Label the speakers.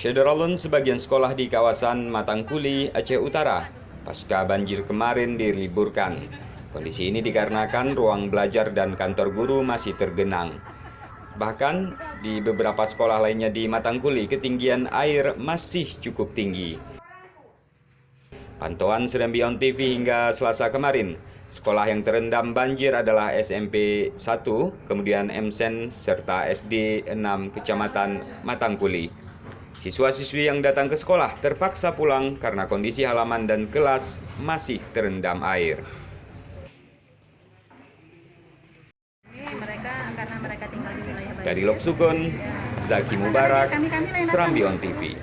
Speaker 1: Syederalun sebagian sekolah di kawasan Matangkuli, Aceh Utara, pasca banjir kemarin diliburkan. Kondisi ini dikarenakan ruang belajar dan kantor guru masih tergenang. Bahkan di beberapa sekolah lainnya di Matangkuli, ketinggian air masih cukup tinggi. Pantauan Serambi On TV hingga Selasa kemarin, sekolah yang terendam banjir adalah SMP 1, kemudian MSen, serta SD 6 Kecamatan Matangkuli. Siswa-siswi yang datang ke sekolah terpaksa pulang karena kondisi halaman dan kelas masih terendam air.
Speaker 2: Karena mereka tinggal di wilayah
Speaker 1: Dari Lok Sugon, Zaki Mubarak, Serambi On TV.